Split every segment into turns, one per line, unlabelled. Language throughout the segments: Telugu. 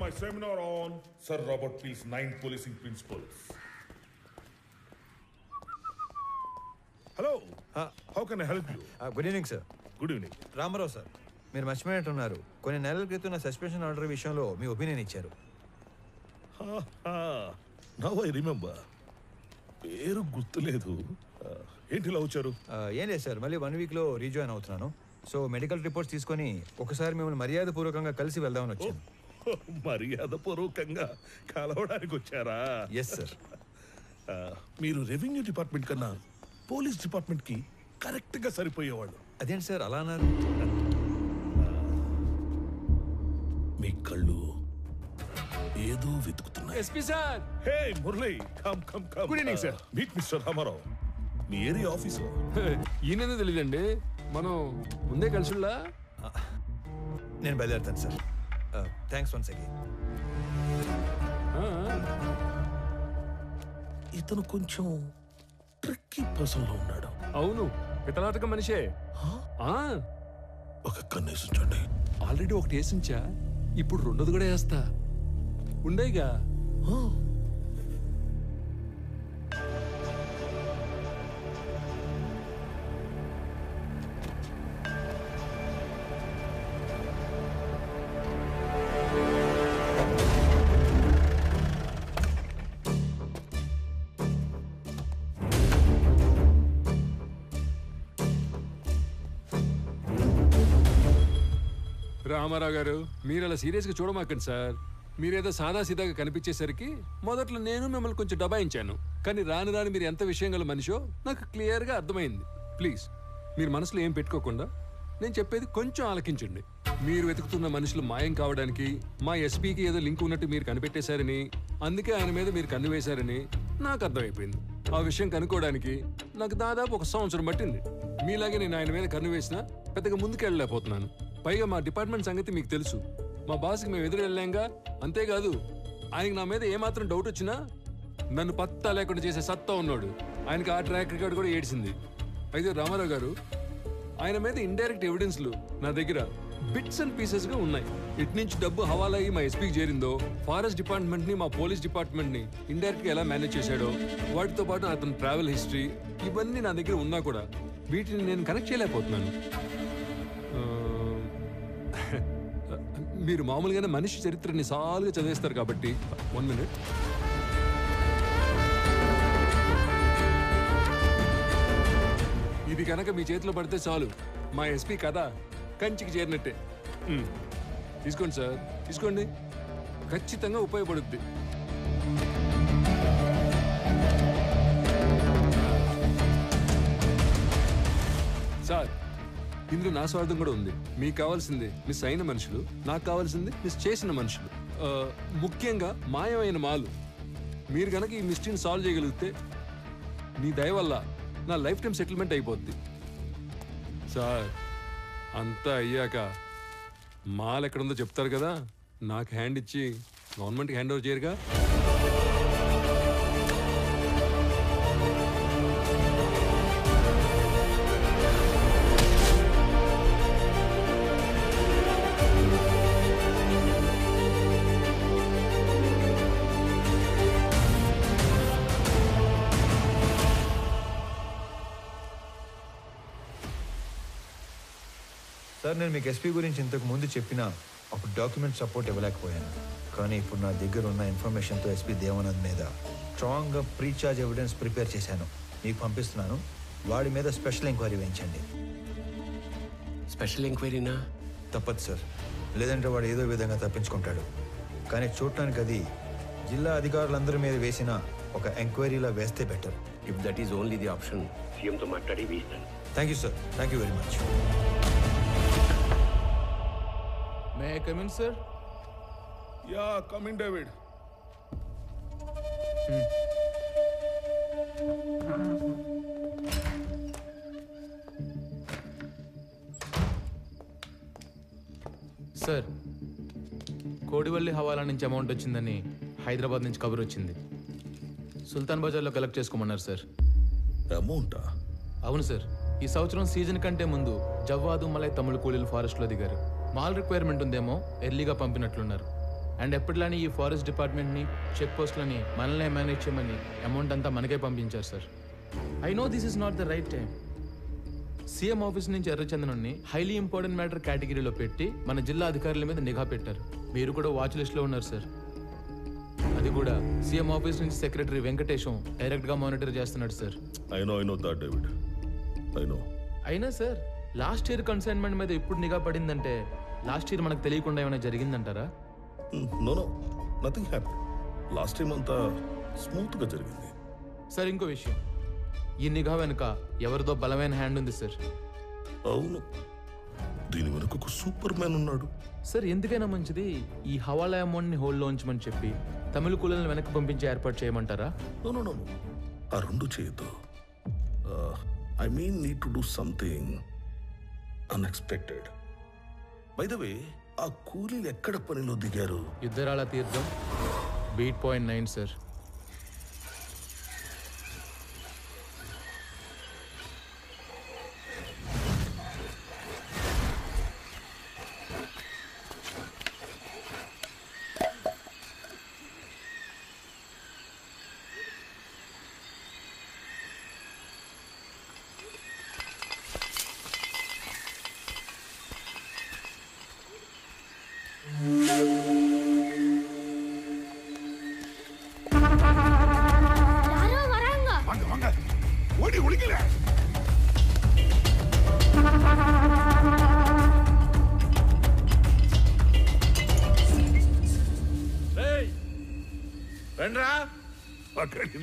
my seminar on Sir Robert Peel's 9 policing principles. Hello. How can I help you?
Good evening sir.
Good evening.
Ramarao sir, మీరు మర్చిపోయినట్టున్నారు. కొన్ని నెలల క్రితం నా సస్పెన్షన్ ఆర్డర్ విషయంలో మీ ఒపీనియన్ ఇచ్చారు.
Now I remember. పేరు గుర్తులేదు. ఏంటి ఇలా వచ్చారు?
ఏం లేదు సార్, మళ్ళీ 1 వీక్లో రీజాయిన్ అవుతున్నాను. సో మెడికల్ రిపోర్ట్స్ తీసుకొని ఒకసారి మిమ్మల్ని మర్యాదపూర్వకంగా కలిసి వెళ్దామని వచ్చాను.
మర్యాదపూర్వకంగా కలవడానికి వచ్చారా?
Yes sir.
మీరు రెవెన్యూ డిపార్ట్మెంట్ కన్నా పోలీస్ డిపార్ట్మెంట్ కి కరెక్ట్ గా సరిపోయేవాళ్ళు.
అదేంటి సార్ అలా అన్నారు?
మీ కళ్ళు ఏదో వెతుకుతున్నాయి.
SP sir.
Hey Murali, come come come.
Good evening sir.
Meet mister Ramarao. మీ ఏరియా ఆఫీసర్.
ఈయన తెలియదండి, మనం ముందే కలిసిలా.
నేను బయలుదేరుతాను సార్. Thanks once again.
ఇతను కొంచెం ట్రిక్కీ పర్సన్ లో ఉన్నాడు.
అవును, పితలాటక మనిషే.
ఒక కన్నేసి ఉంచండి.
ఆల్రెడీ ఒకటి వేసించా, ఇప్పుడు రెండోది కూడా వేస్తా. ఉండేగా. రామారావు గారు, మీరు అలా సీరియస్గా చూడమాకండి సార్. మీరేదో సాదాసీదాగా కనిపించేసరికి మొదట్లో నేను మిమ్మల్ని కొంచెం దబాయించాను. కానీ రాను రాను మీరు ఎంత విషయం గల మనిషో నాకు క్లియర్గా అర్థమైంది. ప్లీజ్ మీరు మనసులో ఏం పెట్టుకోకుండా నేను చెప్పేది కొంచెం ఆలకించండి. మీరు వెతుకుతున్న మనుషులు మాయం కావడానికి మా ఎస్పీకి ఏదో లింక్ ఉన్నట్టు మీరు కనిపెట్టేశారని, అందుకే ఆయన మీద మీరు కన్ను వేశారని నాకు అర్థమైపోయింది. ఆ విషయం కనుక్కోవడానికి నాకు దాదాపు 1 సంవత్సరం పట్టింది. మీలాగే నేను ఆయన మీద కన్ను వేసినా పెద్దగా ముందుకెళ్ళలేకపోతున్నాను. పైగా మా డిపార్ట్మెంట్ సంగతి మీకు తెలుసు. మా బాస్కి మేము ఎదురు వెళ్ళాంగా. అంతేకాదు, ఆయనకి నా మీద ఏమాత్రం డౌట్ వచ్చినా నన్ను పత్తా లేకుండా చేసే సత్తా ఉన్నాడు. ఆయనకి ఆ ట్రాక్ రికార్డ్ కూడా ఏడ్చింది. అయితే రామారావు గారు, ఆయన మీద ఇండైరెక్ట్ ఎవిడెన్స్లు నా దగ్గర బిట్స్ అండ్ పీసెస్ గా ఉన్నాయి. ఇటు నుంచి డబ్బు హవాలా అయ్యి మా ఎస్పీకి చేరిందో, ఫారెస్ట్ డిపార్ట్మెంట్ ని మా పోలీస్ డిపార్ట్మెంట్ ని ఇండైరెక్ట్ గా ఎలా మేనేజ్ చేశాడో, వాటితో పాటు అతని ట్రావెల్ హిస్టరీ, ఇవన్నీ నా దగ్గర ఉన్నా కూడా వీటిని నేను కనెక్ట్ చేయలేకపోతున్నాను. మీరు మామూలుగానే మనిషి చరిత్రని సాలుగా చదివేస్తారు కాబట్టి 1 మినిట్. ఇది కనుక మీ చేతిలో పడితే చాలు, మా ఎస్పీ కథ కంచికి చేరినట్టే. తీసుకోండి సార్, తీసుకోండి, ఖచ్చితంగా ఉపయోగపడుద్ది. సార్, ఇందులో నా స్వార్థం కూడా ఉంది. మీకు కావాల్సింది మిస్ అయిన మనుషులు, నాకు కావాల్సింది మిస్ చేసిన మనుషులు. ముఖ్యంగా మాయమైన మాలు. మీరు కనుక ఈ మిస్టరీని సాల్వ్ చేయగలిగితే మీ దయ వల్ల నా లైఫ్ టైం సెటిల్మెంట్ అయిపోద్ది. సార్, అంతా అయ్యాక మాల్ ఎక్కడుందో చెప్తారు కదా, నాకు హ్యాండ్ ఇచ్చి గవర్నమెంట్కి హ్యాండ్ ఓవర్ చేయరుగా.
సార్, నేను మీకు ఎస్పీ గురించి ఇంతకు ముందు చెప్పినా అప్పుడు డాక్యుమెంట్ సపోర్ట్ ఇవ్వలేకపోయాను. కానీ ఇప్పుడు నా దగ్గర ఉన్న ఇన్ఫర్మేషన్తో ఎస్పీ దేవానంద్ మీద స్ట్రాంగ్గా ప్రీఛార్జ్ ఎవిడెన్స్ ప్రిపేర్ చేశాను. మీకు పంపిస్తున్నాను. వాడి మీద స్పెషల్ ఎంక్వైరీ వేయించండి.
స్పెషల్ ఎంక్వైరీనా?
తప్పదు సార్, లేదంటే వాడు ఏదో విధంగా తప్పించుకుంటాడు. కానీ చూడటానికి అది జిల్లా అధికారులందరి మీద వేసిన ఒక ఎంక్వైరీలా వేస్తే better.
If that is only the option, సీఎంతో మాట్లాడి వేస్తాను.
Thank you sir, thank you very much.
May I come in, sir?
Yeah, come in, David.
Sir, Kodivalli హవాలా నుంచి అమౌంట్ వచ్చిందని హైదరాబాద్ నుంచి కబుర్ వచ్చింది. సుల్తాన్ బజార్లో కలెక్ట్ చేసుకోమన్నారు సార్.
అమౌంటా?
అవును సార్. ఈ సంవత్సరం సీజన్ కంటే ముందు జవ్వాదు మలై తమిళ కూలీలు ఫారెస్ట్లో దిగారు. మాల్ రిక్వైర్మెంట్ ఉందేమో, ఎర్లీగా పంపినట్లున్నారు. అండ్ ఎప్పటిలానే ఈ ఫారెస్ట్ డిపార్ట్మెంట్ని చెక్ పోస్ట్లని మనల్ని మేనేజ్ చేయమని అమౌంట్ అంతా మనకే పంపించారు sir. I no this is not the right time. CM office నుంచి ఎర్రచందనాన్ని హైలీ ఇంపార్టెంట్ మ్యాటర్ కేటగిరీలో పెట్టి మన జిల్లా అధికారుల మీద నిఘా పెట్టారు. మీరు కూడా వాచ్ లిస్ట్లో ఉన్నారు సార్. అది కూడా సీఎం ఆఫీస్ నుంచి సెక్రటరీ వెంకటేశం డైరెక్ట్గా మానిటర్ చేస్తున్నాడు sir.
I know that David, I know.
అయినా సార్ లాస్ట్ ఇయర్ కన్సైన్మెంట్ మీద ఎప్పుడు నిఘా పడిందంటే లాస్ట్ ఇయర్ మనకు తెలియకుండా ఏమైనా జరిగిందంటారా?
No nothing happy. Last time అంతా స్మూత్గా జరిగింది.
సార్ ఇంకో విషయం, ఈ నిఘా వెనుక ఎవరిదో బలమైన హ్యాండ్ ఉంది సార్.
అవును, దీని వెనుక ఒక సూపర్ మ్యాన్ ఉన్నాడు.
సార్ ఎందుకైనా మంచిది ఈ హవాలా అమౌంట్ని హోల్డ్లో ఉంచమని చెప్పి తమిళ కూలీలను వెనక్కి పంపించి ఏర్పాటు చేయమంటారా?
నో, ఆ రెండు చేయొద్దు. I mean need to do something unexpected. By the వే, ఆ కూలీలు ఎక్కడ పనిలో దిగారు?
యుద్ధరాల తీర్థం బీట్ పాయింట్ 9 సార్.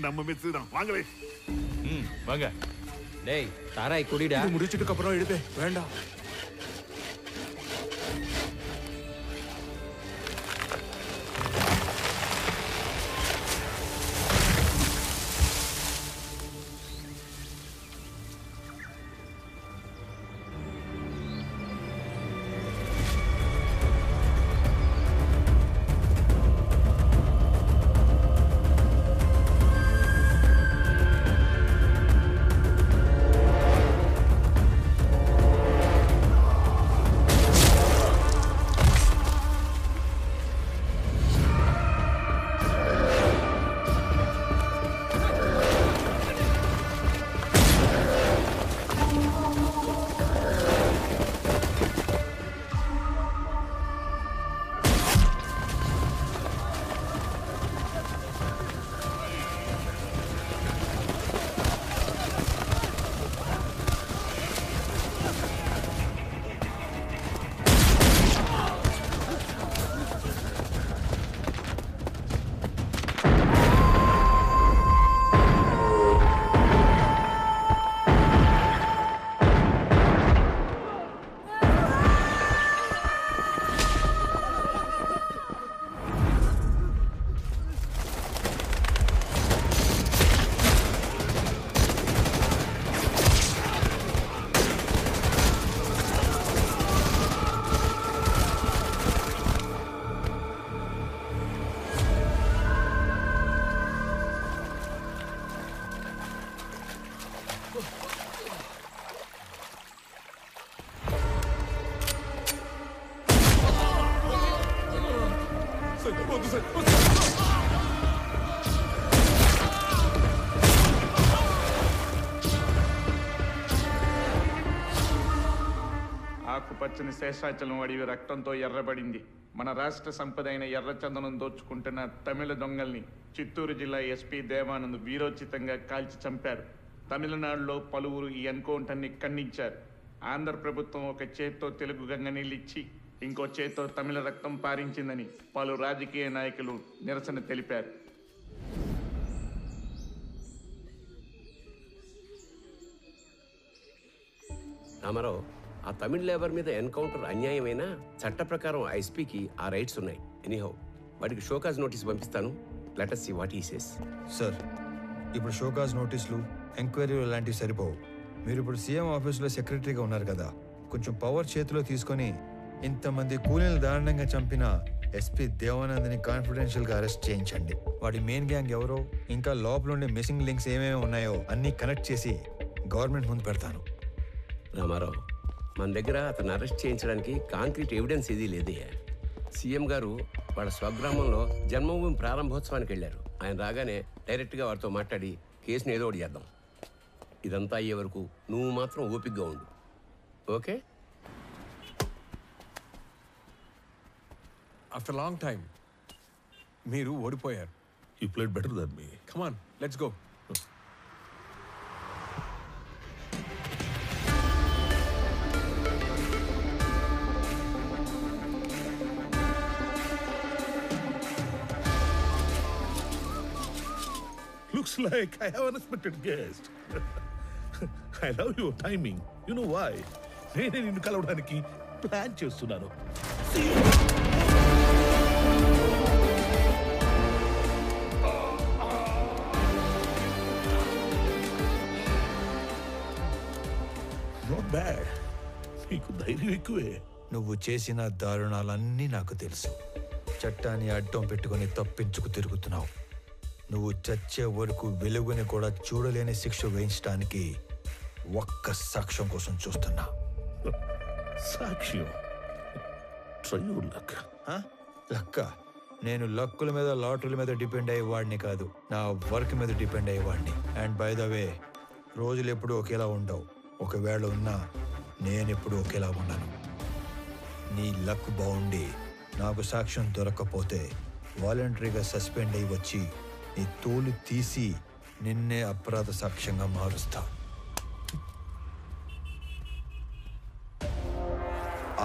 நம்ம மிஸ்தான் வாங்களே.
வாங்க. டேய் தாராய் குடிடா.
முடிச்சிட்டு அப்புறம் எடுப்பே வேண்டாம்.
ఆకుపచ్చని శేషాచలం అడవి రక్తంతో ఎర్రబడింది. మన రాష్ట్ర సంపద అయిన ఎర్రచందనం దోచుకుంటున్న తమిళ దొంగల్ని చిత్తూరు జిల్లా ఎస్పీ దేవానంద్ వీరోచితంగా కాల్చి చంపారు. తమిళనాడులో పలువురు ఈ ఎన్కౌంటర్ని ఖండించారు. ఆంధ్ర ప్రభుత్వం ఒక చేత్తో తెలుగు గంగ నీళ్ళిచ్చి ఇంకో చేత్తో తమిళ రక్తం పారించిందని పలు రాజకీయ నాయకులు నిరసన తెలిపారు.
రామారావు, ఆ తమిళ లేబర్ మీద ఎన్కౌంటర్ అన్యాయమైనా చట్ట ప్రకారం ఐఎస్పీకి ఆ రైట్స్ ఉన్నాయి. ఎనీహౌ వాడికి షోకాజ్ నోటీస్ పంపిస్తాను. Let us see what he says.
Sir, ఇప్పుడు షోకాజ్ నోటీసులు, ఎంక్వైరీలు లాంటివి సరిపోవు. మీరు ఇప్పుడు సీఎం ఆఫీస్లో సెక్రటరీగా ఉన్నారు కదా, కొంచెం పవర్ చేతిలో తీసుకొని ఇంతమంది కూలీలు దారుణంగా చంపిన ఎస్పీ దేవానంద్ని కాన్ఫిడెన్షియల్గా అరెస్ట్ చేయించండి. వాడి మెయిన్ గ్యాంగ్ ఎవరో, ఇంకా లోపల ఉండే మిస్సింగ్ లింక్స్ ఏమేమి ఉన్నాయో అన్నీ కనెక్ట్ చేసి గవర్నమెంట్ ముందు పెడతాను.
రామారావు, మన దగ్గర అతను అరెస్ట్ చేయించడానికి కాంక్రీట్ ఎవిడెన్స్ ఏదీ లేదే. సీఎం గారు వాళ్ళ స్వగ్రామంలో జన్మభూమి ప్రారంభోత్సవానికి వెళ్ళారు. ఆయన రాగానే డైరెక్ట్గా వారితో మాట్లాడి కేసుని ఏదో ఒకటి చేద్దాం. ఇదంతా అయ్యే వరకు నువ్వు మాత్రం ఓపికగా ఉండు. ఓకే?
ఆఫ్టర్ లాంగ్ టైం మీరు ఓడిపోయారు.
You played better than me.
Come on, let's go.
Looks like I have an unexpected guest. I love your timing. You know why? నేనే నిన్ను కలవడానికి ప్లాన్ చేస్తున్నాను. Not bad. నీకు ధైర్యం ఎక్కువే.
నువ్వు చేసిన దారుణాలన్నీ నాకు తెలుసు. చట్టాన్ని అడ్డం పెట్టుకుని తప్పించుకు తిరుగుతున్నావు. నువ్వు చచ్చే వరకు వెలుగుని కూడా చూడలేని శిక్ష వేయించడానికి ఒక్క సాక్ష్యం కోసం చూస్తున్నా.
సాక్ష్యం? Try your luck.
లక్క? నేను లక్కుల మీద లాటరీల మీద డిపెండ్ అయ్యేవాడిని కాదు, నా వర్క్ మీద డిపెండ్ అయ్యేవాడిని. అండ్ బై ద వే, రోజులు ఎప్పుడు ఒకేలా ఉండవు. ఒకవేళ ఉన్నా నేనెప్పుడు ఒకేలా ఉన్నాను. నీ లక్ బాగుండి నాకు సాక్ష్యం దొరకకపోతే వాలంటరీగా సస్పెండ్ అయ్యి వచ్చి నీ తోలు తీసి నిన్నే అపరాధ సాక్ష్యంగా మారుస్తా.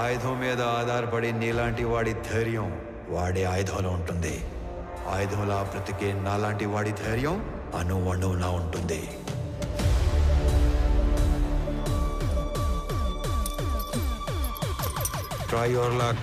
ఆయుధం మీద ఆధారపడి నీలాంటి వాడి ధైర్యం వాడే ఆయుధంలో ఉంటుంది. ఆయుధంలా బ్రతికే నాలాంటి వాడి ధైర్యం అణువణువునా ఉంటుంది. Try your luck.